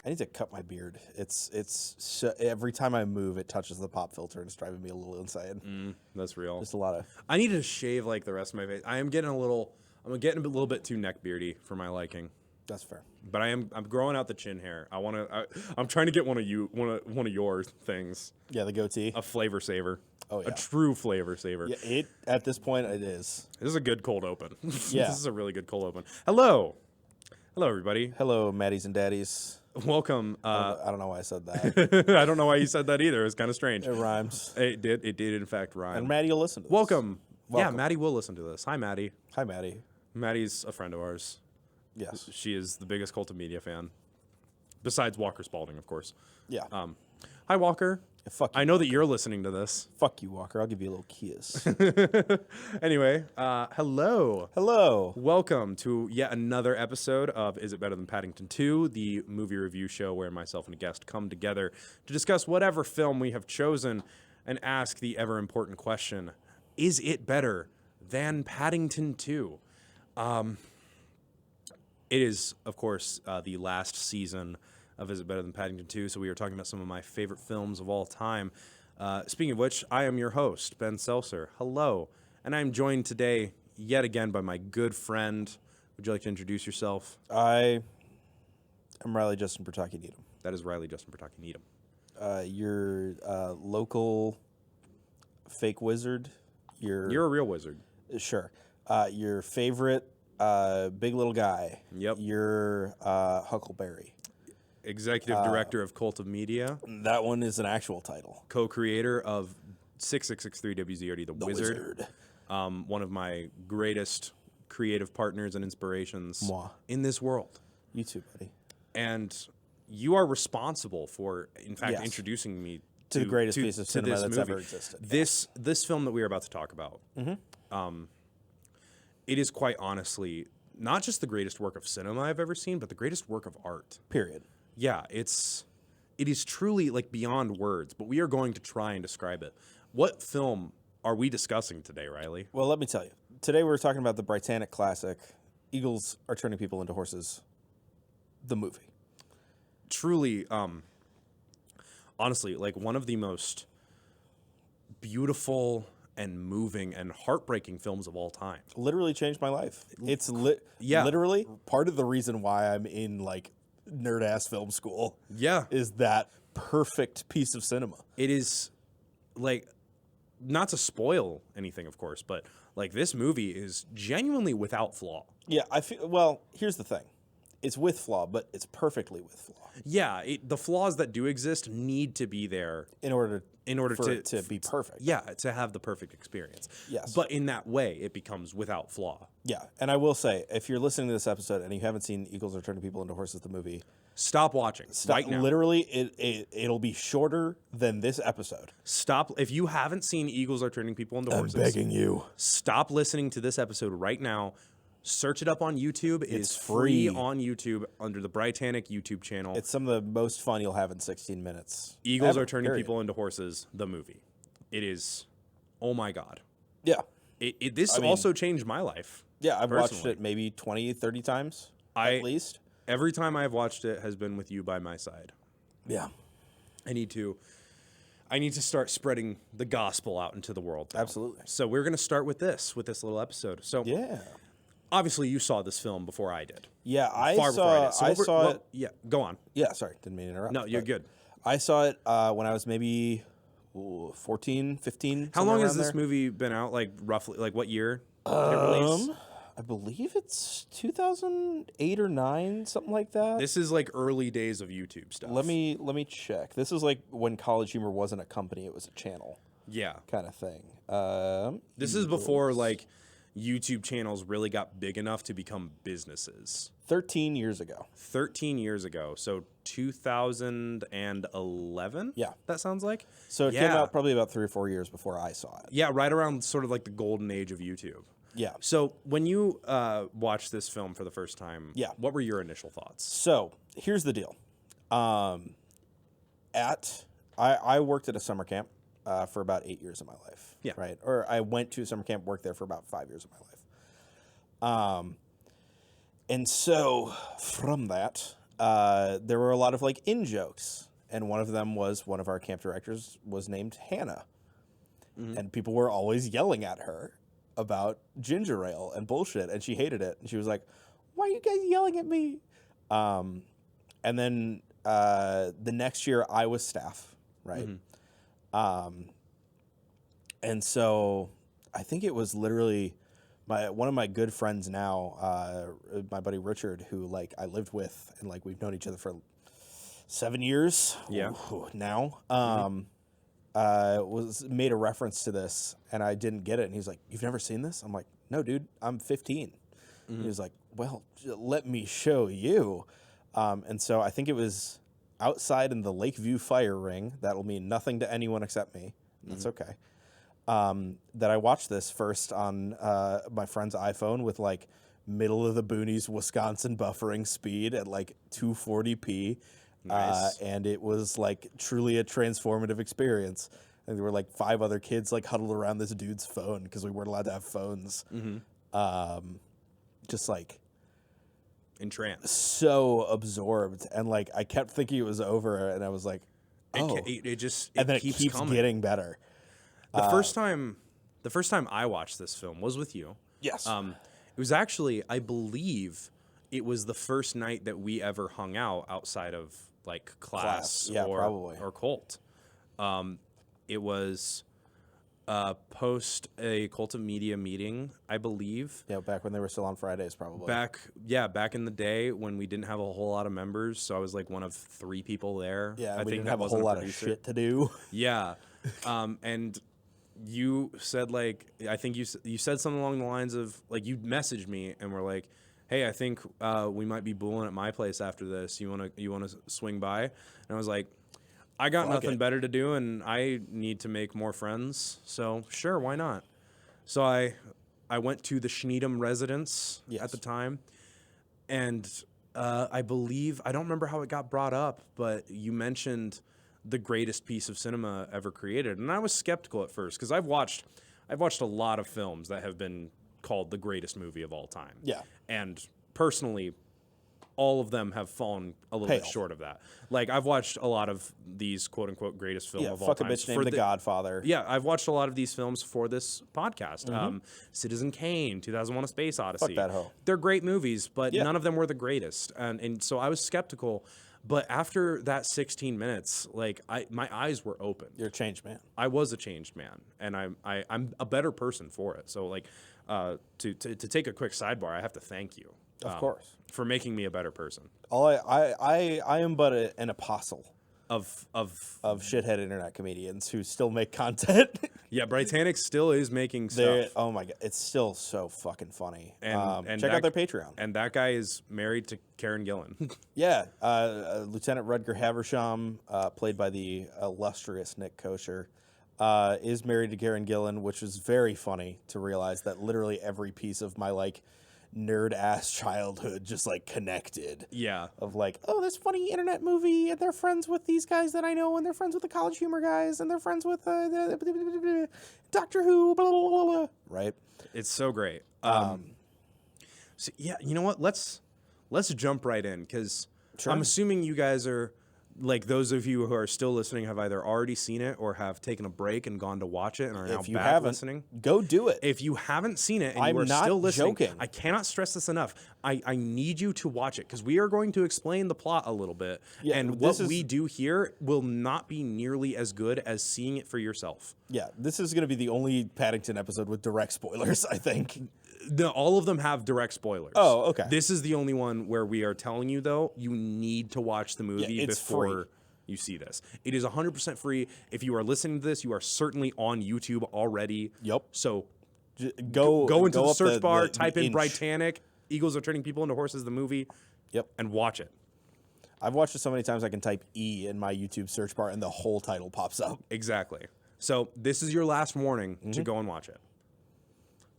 I need to cut my beard. Every time I move, it touches the pop filter, and it's driving me a little insane. That's real. Just a lot of. I need to shave like the rest of my face. I'm getting a little bit too neck beardy for my liking. That's fair. But I'm growing out the chin hair. I'm trying to get one of your things. Yeah, the goatee. A flavor saver. Oh yeah. A true flavor saver. Yeah, at this point it is. This is a good cold open. Yeah. This is a really good cold open. Hello, everybody. Hello, Maddies and Daddies. Welcome. I don't know why I said that. I don't know why you said that either. It was kind of strange. It rhymes. It did in fact rhyme. And Maddie will listen to this. Welcome. Yeah, Maddie will listen to this. Hi, Maddie. Hi, Maddie. Maddie's a friend of ours. Yes. She is the biggest Cult of Media fan. Besides Walker Spalding, of course. Yeah. Hi, Walker. Yeah, fuck you. I know that you're listening to this. Fuck you, Walker. I'll give you a little kiss. Anyway, hello. Hello. Welcome to yet another episode of Is It Better Than Paddington 2, the movie review show where myself and a guest come together to discuss whatever film we have chosen and ask the ever-important question, is it better than Paddington 2? It is, of course, the last season of Is It Better Than Paddington 2, so we are talking about some of my favorite films of all time. Speaking of which, I am your host, Ben Selsor. Hello. And I'm joined today, yet again, by my good friend. Would you like to introduce yourself? I am Riley Justin Pataki Needham. That is Riley Justin Pataki Needham. Your local fake wizard. You're a real wizard. Sure. Your favorite big little guy. Yep. Your Huckleberry. Executive Director of Cult of Media. That one is an actual title. Co-creator of 6663 WZRD, The Wizard. One of my greatest creative partners and inspirations Moi. In this world. You too, buddy. And you are responsible for, in fact, Yes. introducing me To the greatest piece of to cinema this that's movie. ever existed. This film that we are about to talk about, it is quite honestly not just the greatest work of cinema I've ever seen, but the greatest work of art. Period. Yeah, it is truly like beyond words, but we are going to try and describe it. What film are we discussing today, Riley? Well, let me tell you. Today we're talking about the Britannic classic, Eagles Are Turning People into Horses, the movie. Truly, honestly, like one of the most beautiful and moving and heartbreaking films of all time. Literally changed my life. It's Yeah. literally part of the reason why I'm in like nerd-ass film school. Yeah. Is that perfect piece of cinema. It is, like, not to spoil anything, of course, but like this movie is genuinely without flaw. Yeah, I feel. Well, here's the thing. It's with flaw, but it's perfectly with flaw. Yeah, the flaws that do exist need to be there In order for to it to be perfect. Yeah, to have the perfect experience. Yes. But in that way, it becomes without flaw. Yeah, and I will say, if you're listening to this episode and you haven't seen Eagles Are Turning People into Horses, the movie, Stop watching right now. Literally, it'll be shorter than this episode. Stop. If you haven't seen Eagles Are Turning People into Horses, I'm begging you. Stop listening to this episode right now. Search it up on YouTube. It's free on YouTube under the Britannic YouTube channel. It's some of the most fun you'll have in 16 minutes. Eagles Are Turning People into Horses, the movie. It is, oh my God. Yeah. This also changed my life. Yeah, I've watched personally. it maybe 20, 30 times at at least. Every time I've watched it has been with you by my side. Yeah. I need to start spreading the gospel out into the world now. Absolutely. So we're going to start with this little episode. So Yeah. obviously you saw this film before I did. Yeah, I Far before I did. So I saw it. Yeah, go on. Yeah, sorry, didn't mean to interrupt. No, you're but good. I saw it when I was maybe 14, 15. How long has around this there. movie been out? Like roughly, like what year? Did it release? I believe it's 2008 or 9, something like that. This is like early days of YouTube stuff. Let me check. This is like when College Humor wasn't a company; it was a channel Yeah. kind of thing. This is before like YouTube channels really got big enough to become businesses. 13 years ago. 13 years ago. So 2011? Yeah. That sounds like? So it came Yeah. out probably about 3 or 4 years before I saw it. Yeah, right around sort of like the golden age of YouTube. Yeah. So when you watched this film for the first time, Yeah. what were your initial thoughts? So here's the deal. I worked at a summer camp for about 8 years of my life. Yeah. Right. Or I went to a summer camp, worked there for about 5 years of my life. And so from that, there were a lot of like in jokes, and one of them was one of our camp directors was named Hannah, and people were always yelling at her about ginger ale and bullshit, and she hated it, and she was like, "Why are you guys yelling at me?" And then the next year I was staff, right? And so I think it was literally one of my good friends now, my buddy Richard, who like I lived with, and like we've known each other for 7 years. Yeah. Now, was made a reference to this, and I didn't get it, and he's like, "You've never seen this?" I'm like, "No, dude, I'm 15." He was like, "Well, let me show you." And so I think it was outside in the Lakeview fire ring. That'll mean nothing to anyone except me. That's okay. That I watched this first on my friend's iPhone with like middle of the boonies Wisconsin buffering speed at like 240p. Nice. And it was like truly a transformative experience. And there were like 5 other kids like huddled around this dude's phone because we weren't allowed to have phones. Just like Entranced. so absorbed, and like I kept thinking it was over, and I was like, "Oh!" It just and then it keeps keeps coming. getting better. The first time I watched this film was with you. Yes. It was actually, I believe, it was the first night that we ever hung out outside of like class Yeah, or probably. or Colt. It was post a Cult of Media meeting, I believe. Yeah, back when they were still on Fridays, probably. Back in the day when we didn't have a whole lot of members, so I was like one of 3 people there. Yeah, I we think didn't have a whole lot of shit to do. Yeah, and you said like I think you said something along the lines of like you messaged me and were like, "Hey, I think we might be booling at my place after this. You wanna swing by?" And I was like, I got Fuck nothing it. better to do, and I need to make more friends. So sure, why not? So I went to the Needham residence Yes. at the time, and I believe I don't remember how it got brought up, but you mentioned the greatest piece of cinema ever created, and I was skeptical at first because I've watched a lot of films that have been called the greatest movie of all time. Yeah. And personally, all of them have fallen a little bit Pale. short of that. Like I've watched a lot of these quote unquote greatest film Yeah, of all fuck a time. bitch named The Godfather. Yeah, I've watched a lot of these films for this podcast. Citizen Kane, 2001: A Space Odyssey. that hoe. They're great movies, but Yeah. none of them were the greatest. And so I was skeptical. But after that 16 minutes, like my eyes were open. You're a changed man. I was a changed man, and I'm a better person for it. So like, to take a quick sidebar, I have to thank you, Of course. for making me a better person. I am but an apostle Of of shithead internet comedians who still make content. yeah, Britannic still is making They're, stuff, oh my god, it's still so fucking funny. and Check that- out their Patreon. and that guy is married to Karen Gillan. Yeah, Lieutenant Rutger Haversham, played by the illustrious Nick Kosher, is married to Karen Gillan, which was very funny to realize that literally every piece of my like nerd ass childhood just like connected. Yeah, Of like, oh, this funny internet movie, and they're friends with these guys that I know, and they're friends with the College Humor guys, and they're friends with Doctor Who, blah, blah, blah, blah. Right? it's so great. So yeah, you know what? Let's jump right in because Sure. I'm assuming you guys are like those of you who are still listening have either already seen it or have taken a break and gone to watch it and are now If you back haven't, listening. go do it. If you haven't seen it and I'm you are not still listening, joking. I cannot stress this enough. I need you to watch it because we are going to explain the plot a little bit. Yeah, and this what is- we do here will not be nearly as good as seeing it for yourself. Yeah, this is going to be the only Paddington episode with direct spoilers, I think. No, all of them have direct spoilers. Oh, okay. This is the only one where we are telling you, though, you need to watch the movie it's before free. you see this. It is 100% free. If you are listening to this, you are certainly on YouTube already. Yep. So Go go into the up search bar, the type in inch. Britannic, Eagles Are Turning People into Horses, the movie, Yep. and watch it. I've watched it so many times I can type E in my YouTube search bar and the whole title pops up. Exactly. So this is your last warning to go and watch it.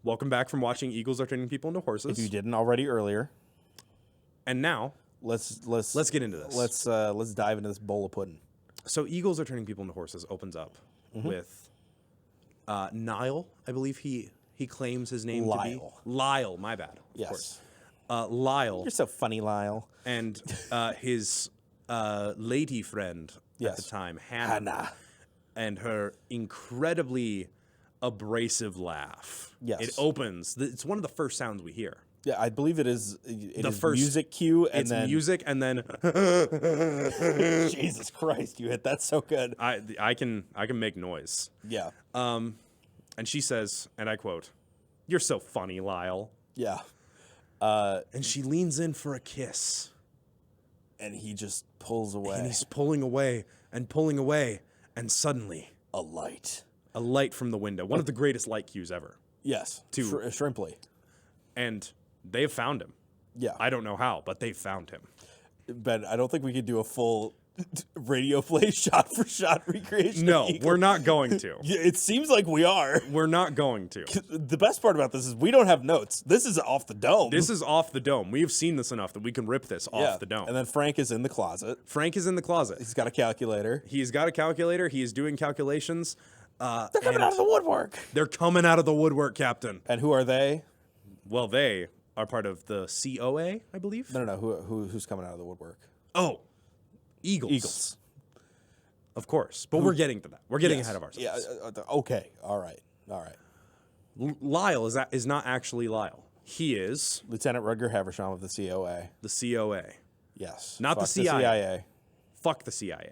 Welcome back from watching Eagles Are Turning People into Horses. If you didn't already earlier, And now, let's get into this. Let's dive into this bowl of pudding. so Eagles Are Turning People into Horses opens up with Niall, I believe he claims his name to be. Lyle. Lyle, my bad. Of Yes. course. Lyle You're so funny, Lyle. and his lady friend at the time, Hannah, and her incredibly abrasive laugh. Yes. It opens. It's one of the first sounds we hear. Yeah, I believe it is. It is first music cue, and It's then music, and then Jesus Christ, you hit that so good. I can make noise. Yeah, And she says, and I quote, "You're so funny, Lyle." yeah. And she leans in for a kiss. And he just pulls away. And he's pulling away and pulling away. And suddenly, a light. a light from the window. One of the greatest light cues ever. Yes, To- Shrimply. And they've found him. Yeah, I don't know how, but they found him. Ben, I don't think we could do a full radio play shot for shot recreation. No, of Eagle. we're not going to. Yeah, it seems like we are. We're not going to. The best part about this is we don't have notes. This is off the dome. This is off the dome. We have seen this enough that we can rip this off the dome. And then Frank is in the closet. Frank is in the closet. He's got a calculator. He's got a calculator. He is doing calculations. They're coming out of the woodwork. They're coming out of the woodwork, Captain. And who are they? Well, they are part of the COA, I believe. No. Who's coming out of the woodwork? Oh, Eagles. Eagles. Of course. But we're getting to that. We're getting Yes. ahead of ourselves. Yeah. Okay. All right. Lyle is not actually Lyle. He is Lieutenant Rutger Haversham of the COA. the COA. Yes. Not the Fuck CIA. Fuck the CIA.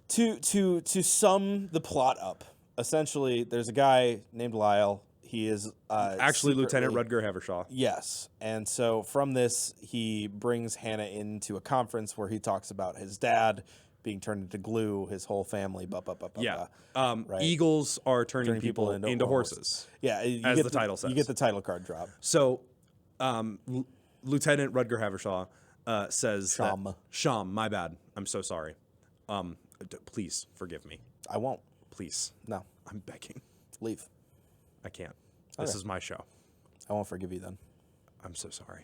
To sum the plot up, essentially, there's a guy named Lyle. He is Actually, Lieutenant secretly- Rutger Havershaw. Yes, and so from this, he brings Hannah into a conference where he talks about his dad being turned into glue, his whole family. Yeah. right. Eagles are turning people into horses. Yeah, as the title says. You get the title card drop. So, Lieutenant Rutger Havershaw says that, Sham, my bad. I'm so sorry. Please forgive me. I won't. Please. No, I'm begging. leave. I can't. This Okay. is my show. I won't forgive you then. I'm so sorry.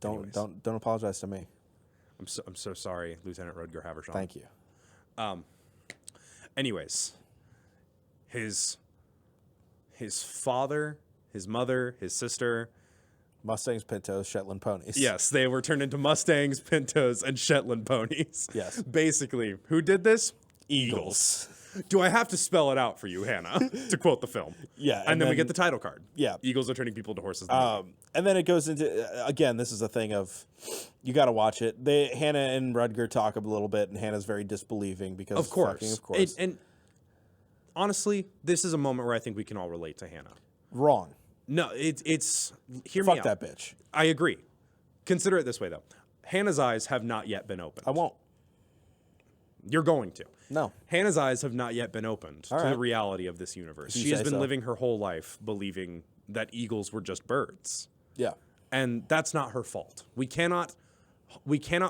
Don't Anyways. don't apologize to me. I'm so sorry, Lieutenant Rutger Havershaw. Thank you. Anyways, his father, his mother, his sister. Mustangs, Pintos, Shetland ponies. Yes, they were turned into Mustangs, Pintos, and Shetland ponies. Yes. Basically, who did this? Eagles. Do I have to spell it out for you, Hannah, to quote the film? Yeah, And then we get the title card. Yeah. Eagles are turning people into horses. And then it goes into again. This is a thing of you got to watch it. Hannah and Rutger talk a little bit, and Hannah's very disbelieving because Of course. fucking of course. And honestly, this is a moment where I think we can all relate to Hannah. Wrong. No, it's hear me Fuck out. that bitch. I agree. Consider it this way, though. Hannah's eyes have not yet been opened. I won't. You're going to. No. Hannah's eyes have not yet been opened to the right. reality of this universe. You She has say been so. living her whole life believing that eagles were just birds. Yeah. And that's not her fault. We cannot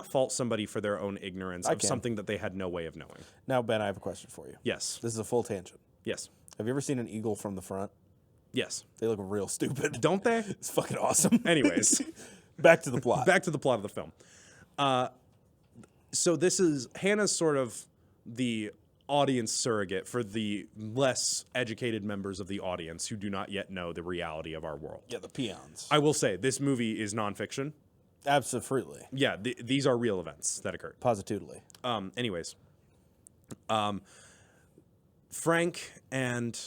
fault somebody for their own ignorance of can. something that they had no way of knowing. Now, Ben, I have a question for you. Yes. This is a full tangent. Yes. Have you ever seen an eagle from the front? Yes. They look real stupid. Don't they? It's fucking awesome. Anyways, Back to the plot. back to the plot of the film. So this is Hannah's sort of the audience surrogate for the less educated members of the audience who do not yet know the reality of our world. Yeah, the peons. I will say this movie is nonfiction. Absolutely. Yeah, these are real events that occurred. Positively. Anyways, Frank and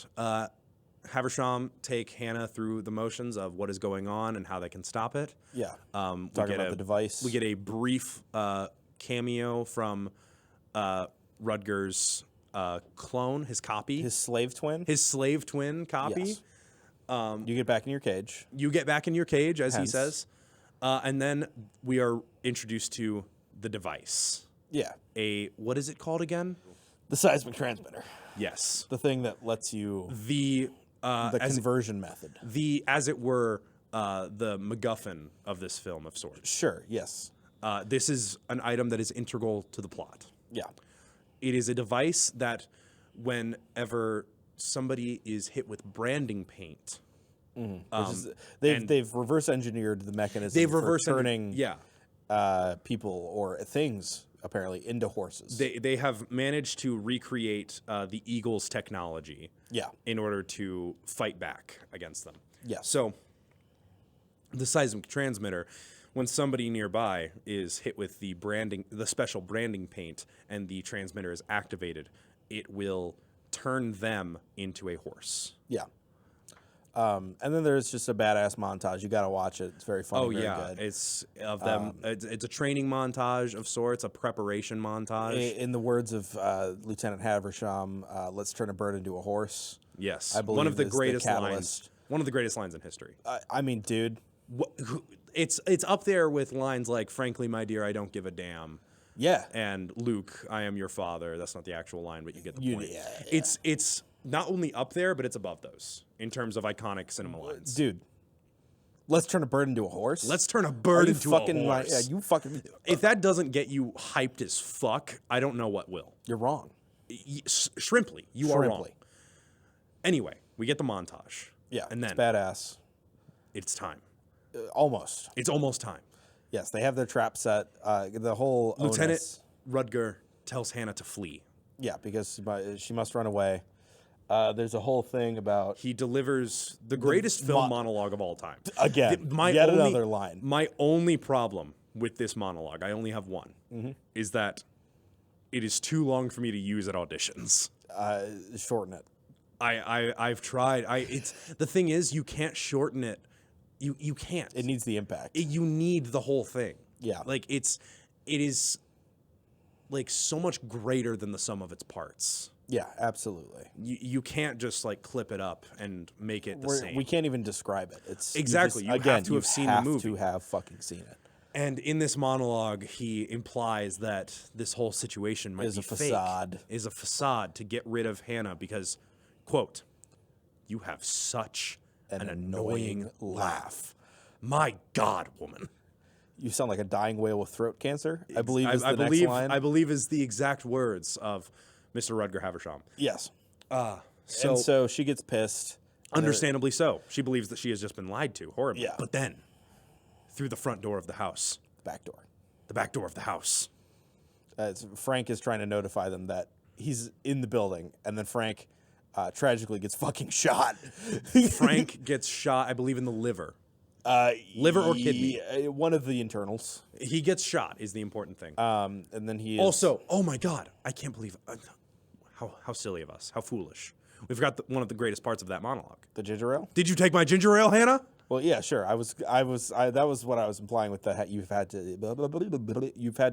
Haversham take Hannah through the motions of what is going on and how they can stop it. Yeah. We Talking get about the device. We get a brief cameo from Rutger's clone, his copy, his slave twin. his slave twin copy. Yes. You get back in your cage. You get back in your cage, as he Hence. says. And then we are introduced to the device. Yeah. What is it called again? The seismic transmitter. Yes. The thing that lets you The conversion method. as it were, the MacGuffin of this film of sorts. Sure. Yes. This is an item that is integral to the plot. Yeah. It is a device that whenever somebody is hit with branding paint, They've reverse engineered the mechanism for turning people or things apparently into horses. they have managed to recreate the Eagles technology Yeah. in order to fight back against them. Yes. So the seismic transmitter, when somebody nearby is hit with the special branding paint, and the transmitter is activated, it will turn them into a horse. Yeah. And then there's just a badass montage. You got to watch it. It's very funny. Very good. It's of them. It's a training montage of sorts, a preparation montage. In the words of Lieutenant Haversham, let's turn a bird into a horse. Yes, I believe one of the is greatest catalyst. lines. One of the greatest lines in history. I mean, dude. It's up there with lines like, "Frankly, my dear, I don't give a damn." Yeah. And Luke, I am your father. That's not the actual line, but you get the point. Yeah. It's not only up there, but it's above those in terms of iconic cinema lines. Dude, let's turn a bird into a horse? Let's turn a bird into a horse. Yeah, you fucking... If that doesn't get you hyped as fuck, I don't know what will. You're wrong. Shrimply, you are wrong. Anyway, we get the montage. Yeah, and then it's badass. It's time. Almost. It's almost time. Yes, they have their trap set. The whole Lieutenant onus, Rudger tells Hannah to flee. Yeah, because she must run away. There's a whole thing about... He delivers the greatest film monologue of all time. Again, yet another line. My only problem with this monologue, I only have one, is that it is too long for me to use at auditions. Shorten it. I've tried. The thing is, you can't shorten it. You can't. It needs the impact. You need the whole thing. Yeah. Like it is like so much greater than the sum of its parts. Yeah, absolutely. You can't just like clip it up and make it the same. We can't even describe it. It's exactly. You have to have seen the movie. You have to have fucking seen it. And in this monologue, he implies that this whole situation might be a facade. Is a facade to get rid of Hannah because, quote, "You have such an annoying laugh. My God, woman." You sound like a dying whale with throat cancer. I believe is the next line. I believe is the exact words of Mr. Rudger Haversham. Yes. So she gets pissed. Understandably so. She believes that she has just been lied to horribly. Yeah. But then, through the front door of the house. Back door. The back door of the house. Frank is trying to notify them that he's in the building, and then Frank tragically gets fucking shot. Frank gets shot, I believe, in the liver. Liver or kidney? One of the internals. He gets shot is the important thing. And then he is... Also, oh my God, I can't believe... how silly of us. How foolish. We forgot one of the greatest parts of that monologue. The ginger ale? Did you take my ginger ale, Hannah? Well, yeah, sure. That was what I was implying with the you've had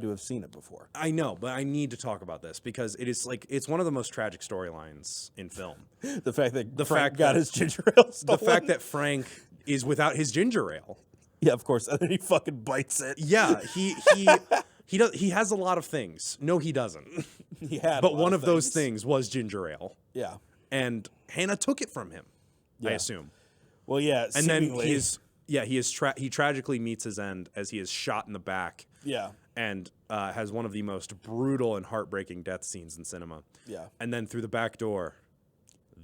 to have seen it before. I know, but I need to talk about this because it's one of the most tragic storylines in film. The fact that Frank got his ginger ale stolen. The fact that Frank is without his ginger ale. Yeah, of course. And then he fucking bites it. Yeah, he has a lot of things. No, he doesn't. But one of those things was ginger ale. Yeah. And Hannah took it from him, I assume. Well, yeah, and seemingly. Then he tragically meets his end as he is shot in the back. Yeah. And has one of the most brutal and heartbreaking death scenes in cinema. Yeah. And then through the back door,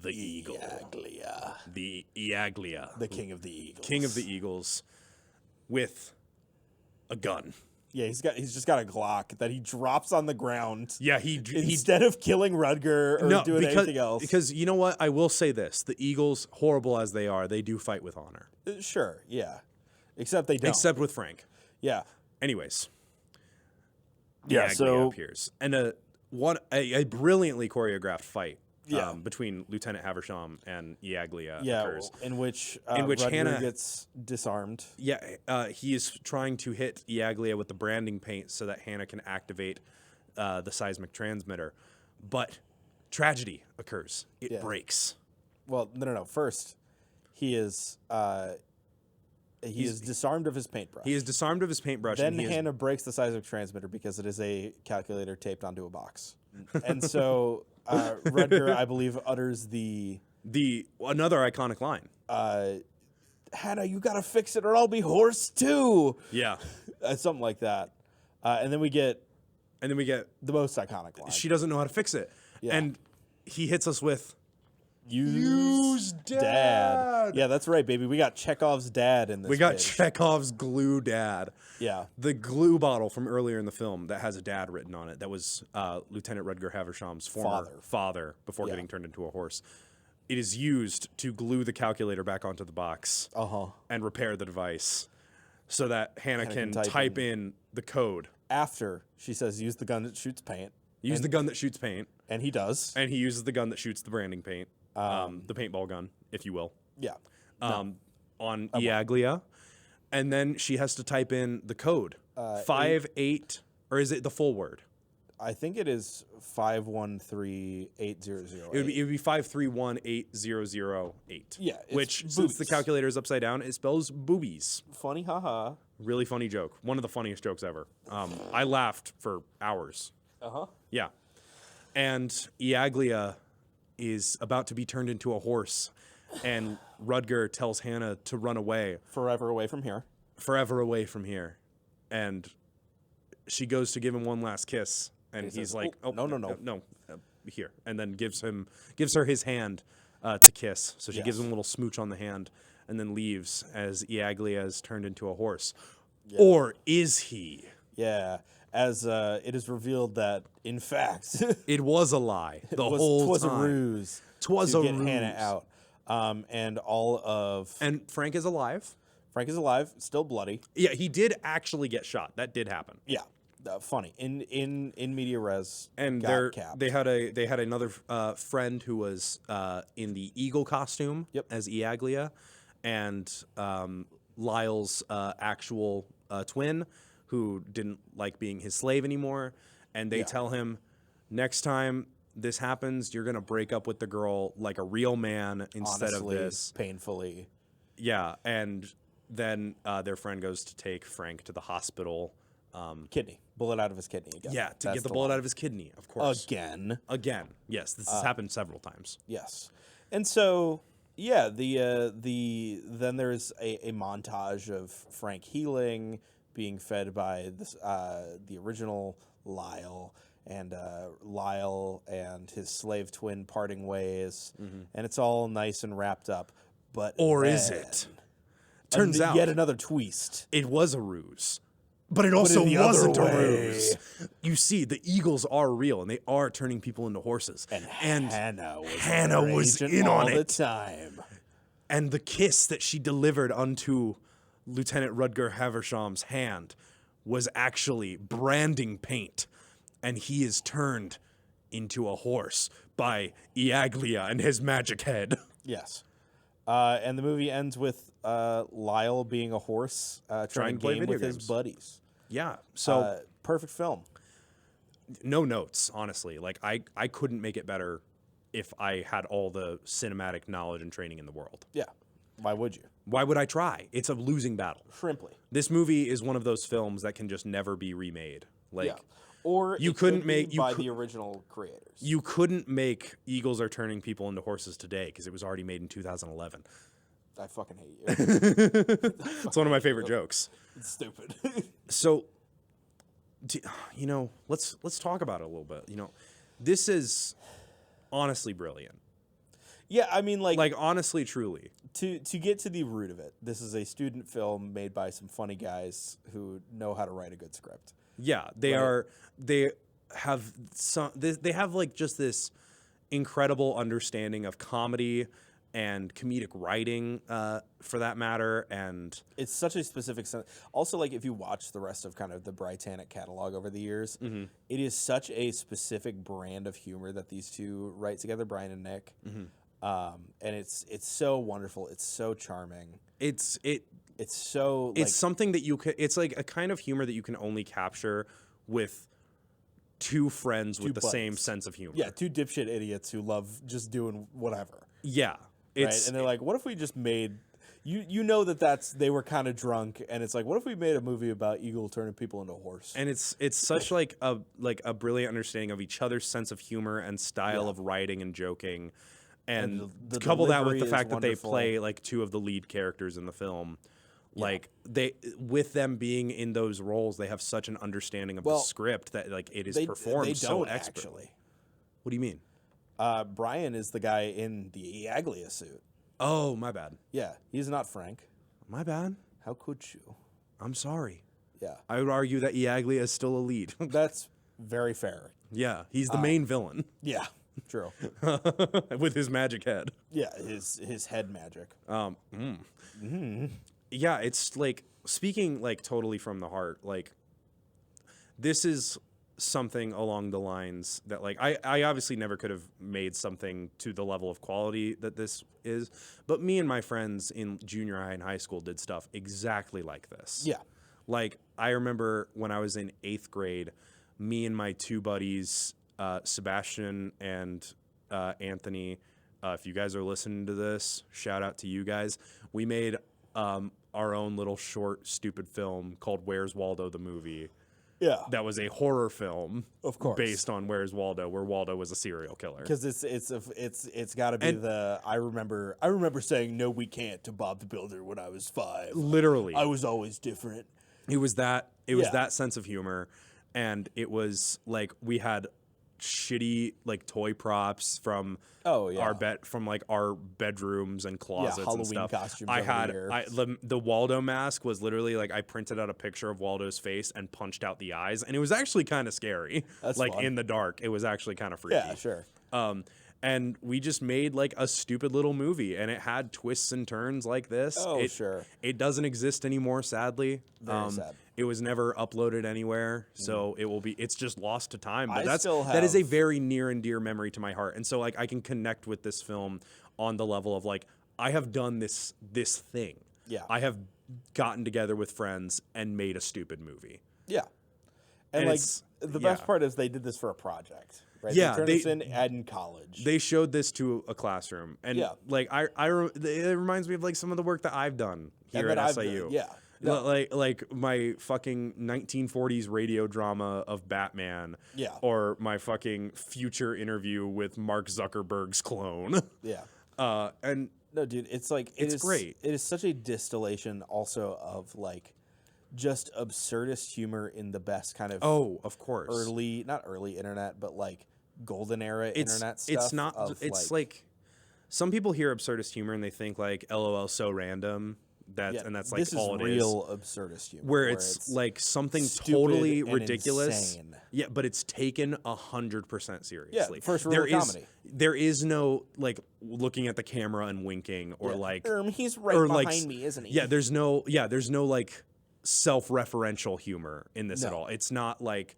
the eagle. Iaglia. The Iaglia. The king of the eagles. King of the eagles with a gun. Yeah, he's just got a Glock that he drops on the ground. Yeah, instead of killing Rudger or doing anything else. Because you know what? I will say this. The Eagles, horrible as they are, they do fight with honor. Sure, yeah. Except they don't. Except with Frank. Yeah. Anyways. Yeah, so appears. And a brilliantly choreographed fight Yeah. Between Lieutenant Haversham and Iaglia occurs. In which Rudger Hannah gets disarmed. Yeah, he is trying to hit Iaglia with the branding paint so that Hannah can activate the seismic transmitter. But tragedy occurs. It breaks. Well, no. First, he is disarmed of his paintbrush. He is disarmed of his paintbrush. Then Hannah breaks the seismic transmitter because it is a calculator taped onto a box. And so Rudger, I believe, utters another iconic line. Hannah, you gotta fix it or I'll be hoarse too. Yeah. Something like that. And then we get the most iconic line. She doesn't know how to fix it. Yeah. And he hits us with Use dad. Yeah, that's right, baby. We got Chekhov's dad in this. We got Chekhov's glue dad. Yeah. The glue bottle from earlier in the film that has a dad written on it. That was Lieutenant Rudger Haversham's former father before getting turned into a horse. it is used to glue the calculator back onto the box Uh-huh. and repair the device so that Hannah can can type in the code. After she says, use the gun that shoots paint. Use the gun that shoots paint. And he does. And he uses the gun that shoots the branding paint, the paintball gun, if you will, Yeah. on Iaglia. And then she has to type in the code. 8, or is it the full word? I think it is 5138008. It would be 5318008. Yeah, it's Which, since the boobies. calculator is upside down, it spells boobies. Funny, haha. Really funny joke. One of the funniest jokes ever. I laughed for hours. Uh-huh. Yeah. And Iaglia is about to be turned into a horse, and Rudger tells Hannah to run away. Forever away from here. Forever away from here. And she goes to give him one last kiss, and he's says, like, "Oh, no. Here." And then gives her his hand to kiss. So she gives him a little smooch on the hand, and then leaves as Iaglia is turned into a horse. Yeah. Or is he? Yeah. As it is revealed that, in fact, It was a lie the whole time. Twas a ruse. 'Twas to a get ruse. Hannah out. And all of... And Frank is alive. Frank is alive, still bloody. Yeah, he did actually get shot. That did happen. Yeah. Funny. In media res, And got capped. they had another friend who was in the eagle costume as Iaglia, and Lyle's actual twin, who didn't like being his slave anymore. And they tell him, next time this happens, you're gonna break up with the girl like a real man instead Honestly, of this. painfully. Yeah, and then their friend goes to take Frank to the hospital. Kidney. Bullet out of his kidney again. Yeah, to That's get the the bullet line. out of his kidney, of course. Again. Yes, this has happened several times. Yes. And so, yeah, then there's a montage of Frank healing, being fed by this the original Lyle, and Lyle and his slave twin parting ways, and it's all nice and wrapped up. But Or is then it? Turns out yet another twist. it was a ruse. But it also in the other wasn't a way. ruse. You see, the eagles are real, and they are turning people into horses. And Hannah Hannah was agent in all on the it. time. And the kiss that she delivered unto Lieutenant Rudger Haversham's hand was actually branding paint, and he is turned into a horse by Iaglia and his magic head. Yes. And the movie ends with Lyle being a horse trying to play game video with his games. buddies. Yeah, so Perfect film. no notes, honestly. Like, I couldn't make it better if I had all the cinematic knowledge and training in the world. Yeah. Why would you? Why would I try? It's a losing battle. Shrimply. This movie is one of those films that can just never be remade. Like, Yeah. Or you it couldn't could be make- you by cou- the original creators. you couldn't make Eagles Are Turning People into Horses today because it was already made in 2011. I fucking hate you. It's one of my favorite jokes. It's stupid. So, let's talk about it a little bit. This is honestly brilliant. Yeah, I mean, like Honestly, truly. to get to the root of it, this is a student film made by some funny guys who know how to write a good script. Yeah, they have like just this incredible understanding of comedy and comedic writing, for that matter, and It's such a specific sense. Also, like, if you watch the rest of kind of the Britannic catalog over the years, it is such a specific brand of humor that these two write together, Brian and Nick. And it's so wonderful. It's so charming. it's so like, it's something that you could. It's like a kind of humor that you can only capture with two friends with the same buddies. sense of humor. yeah, two dipshit idiots who love just doing whatever. Yeah. Right? And they're like, what if we just made you know they were kind of drunk, and it's like, what if we made a movie about Eagle turning people into a horse? And it's such like a brilliant understanding of each other's sense of humor and style of writing and joking, and the couple that with delivery the is fact that they wonderful. play like two of the lead characters in the film. Like, with them being in those roles, they have such an understanding of the script that like it is performed they so don't, expertly. actually. What do you mean? Brian is the guy in the Iaglia suit. Oh, my bad. Yeah, he's not Frank. My bad. How could you? I'm sorry. Yeah, I would argue that Iaglia is still a lead. that's very fair. Yeah, he's the main villain. Yeah, True. with his magic head. Yeah, his head magic. Yeah, it's like speaking like totally from the heart. Like this is something along the lines that like I obviously never could have made something to the level of quality that this is, but me and my friends in junior high and high school did stuff exactly like this. Yeah. Like I remember when I was in 8th grade, me and my two buddies, Sebastian and Anthony, if you guys are listening to this, shout out to you guys. We made our own little short, stupid film called Where's Waldo the Movie. Yeah. That was a horror film, Of course. based on Where's Waldo, where Waldo was a serial killer. Because it's got to be I remember saying no we can't to Bob the Builder when I was 5. Literally, I was always different. it was that was Yeah. that sense of humor, and it was like we had shitty like toy props from our bedrooms and closets and Halloween stuff. costumes I over the had years. the Waldo mask was literally like I printed out a picture of Waldo's face and punched out the eyes, and it was actually kind of scary. That's like fun. in the dark, it was actually kind of freaky. Yeah, sure. And we just made like a stupid little movie, and it had twists and turns like this. Oh, sure. It doesn't exist anymore, sadly. Very sad. It was never uploaded anywhere, so it's just lost to time. But I still that is a have- very near and dear memory to my heart, and so like I can connect with this film on the level of like I have done this thing. Yeah. I have gotten together with friends and made a stupid movie. Yeah. And And like it's- the best yeah. part is they did this for a project, right? Yeah, they turned this in college. They showed this to a classroom, and Yeah. like it reminds me of like some of the work that I've done here And at that SIU. yeah. Like my fucking 1940s radio drama of Batman. Yeah. Or my fucking future interview with Mark Zuckerberg's clone. Yeah. And No, dude, it's like It's great. It is such a distillation also of like just absurdist humor in the best kind of of course. not early internet, but like golden era internet stuff. It's not. It's like some people hear absurdist humor and they think like LOL so random. That's like this all is it real absurdist humor, where it's like something stupid totally and ridiculous. insane. Yeah, but it's taken 100% seriously. first rule of comedy. There is no like looking at the camera and winking or like he's right or, behind like, me, isn't he? Yeah, there's no like self-referential humor in this at No. all. It's not like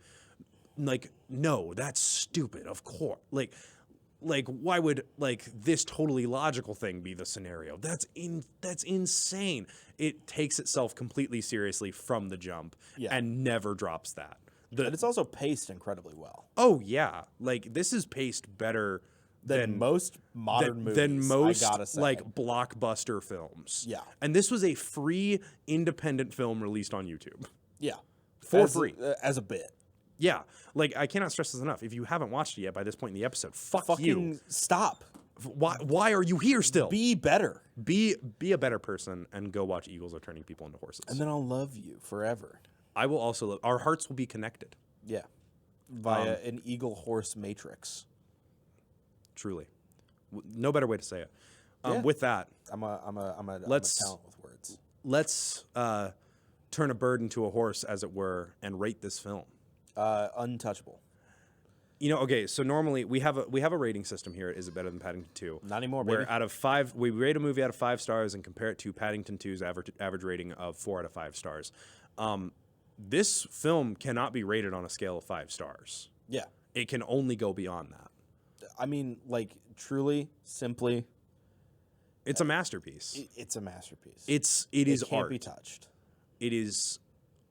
no, that's stupid. Of course, like why would like this totally logical thing be the scenario? That's insane. It takes itself completely seriously from the jump and never drops that. But it's also paced incredibly well Oh yeah, like this is paced better than most modern movies. than most I gotta say. like blockbuster films. Yeah. And this was a free independent film released on YouTube. yeah, For As a- free. as a bit. Yeah. Like I cannot stress this enough. If you haven't watched it yet by this point in the episode, Fucking you. stop. Why are you here still? Be better, Be a better person and go watch Eagles Are Turning People into Horses. and then I'll love you forever. I will also our hearts will be connected. Yeah, via an eagle horse matrix. Truly. No better way to say it. Yeah. With that, I'm a Let's- talent with words. let's turn a bird into a horse, as it were, and rate this film. Untouchable. You know, okay, so normally we have a rating system here at Is It Better Than Paddington 2? Not anymore, Where baby. out of 5, we rate a movie out of 5 stars and compare it to Paddington 2's average rating of 4 out of 5 stars. This film cannot be rated on a scale of 5 stars. Yeah, It can only go beyond that. I mean, like truly, simply, It's a masterpiece. it's a masterpiece. It is can't art. be touched. It is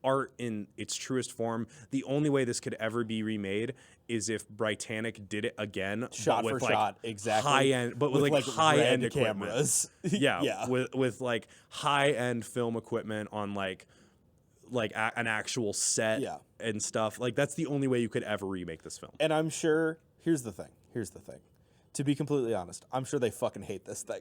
art in its truest form. The only way this could ever be remade is if Britannic did it again, Shot but for with like shot, exactly. high end, but with like high end red equipment. cameras. Yeah, yeah. with like high end film equipment on like an actual set Yeah. and stuff. Like that's the only way you could ever remake this film. And I'm sure. Here's the thing. To be completely honest, I'm sure they fucking hate this thing.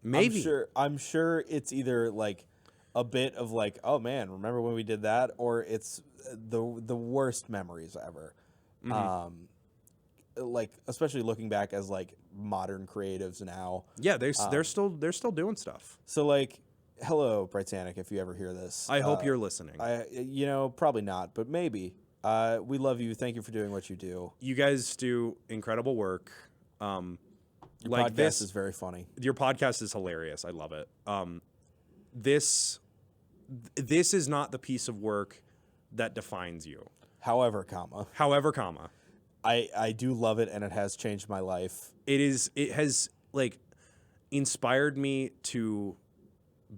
Maybe. I'm sure it's either like a bit of like, oh man, remember when we did that, or it's the worst memories ever. Mm-hmm. Like especially looking back as like modern creatives now. Yeah, they're still doing stuff. So like, hello Britannic, if you ever hear this, I hope you're listening. probably not, but maybe. We love you. Thank you for doing what you do. You guys do incredible work. Your like podcast is very funny. Your podcast is hilarious. I love it. This is not the piece of work that defines you. However, I do love it, and it has changed my life. It has like inspired me to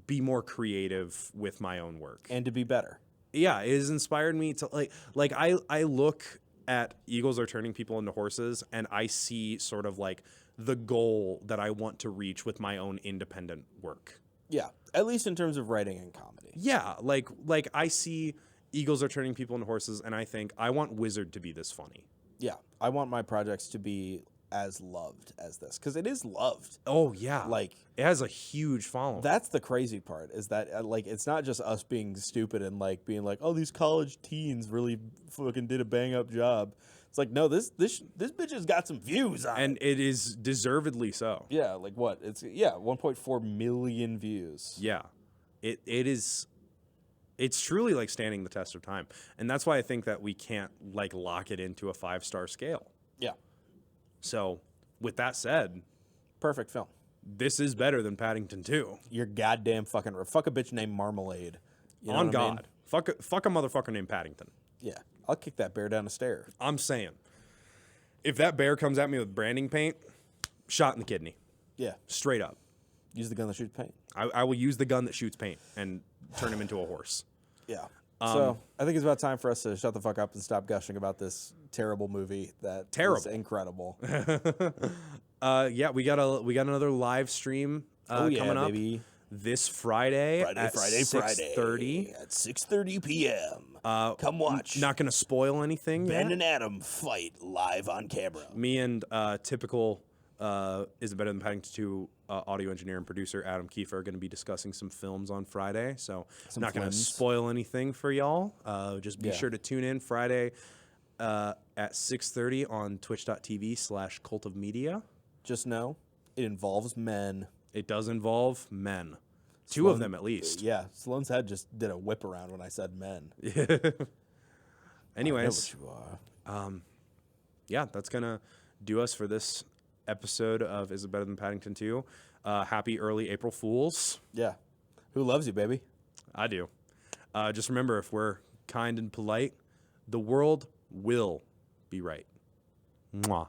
be more creative with my own work And to be better. Yeah, it has inspired me to like I look at Eagles Are Turning People into Horses, and I see sort of like the goal that I want to reach with my own independent work. Yeah, at least in terms of writing and comedy. Yeah, like I see Eagles Are Turning People into Horses, and I think I want Wizard to be this funny. Yeah, I want my projects to be as loved as this, because it is loved. Oh yeah, Like, it has a huge following. that's the crazy part, is that like it's not just us being stupid and like being like, oh, these college teens really fucking did a bang up job. It's like, no, this bitch has got some views on and it. it is deservedly so. Yeah, like what? It's 1.4 million views. Yeah, it is. It's truly like standing the test of time, and that's why I think that we can't like lock it into a 5-star scale. Yeah, So, with that said, perfect film. this is better than Paddington 2. You're goddamn fucking fuck a bitch named Marmalade. You know On what I mean? God. Fuck a motherfucker named Paddington. Yeah, I'll kick that bear down a stair. I'm saying, if that bear comes at me with branding paint, shot in the kidney. Yeah, Straight up. use the gun that shoots paint. I will use the gun that shoots paint and turn him into a horse. Yeah. So I think it's about time for us to shut the fuck up and stop gushing about this terrible movie that is incredible. Yeah, we got another live stream coming up baby. this Friday at 6:30 at 6:30 p.m. Come watch. Not going to spoil anything. Ben yet. and Adam fight live on camera. Me and typical Is It Better Than Paddington 2 audio engineer and producer Adam Kiefer are going to be discussing some films on Friday. So not going to spoil anything for y'all. Just be sure to tune in Friday at 6:30 on twitch.tv/cultofmedia. Just know it involves men. It does involve men. Two of them at least. Yeah, Sloane's head just did a whip around when I said men. Anyways, I know what you are. yeah, that's going to do us for this episode of Is It Better Than Paddington 2. Happy early April Fools. Yeah. Who loves you, baby? I do. Just remember, if we're kind and polite, the world will be right. Mwah.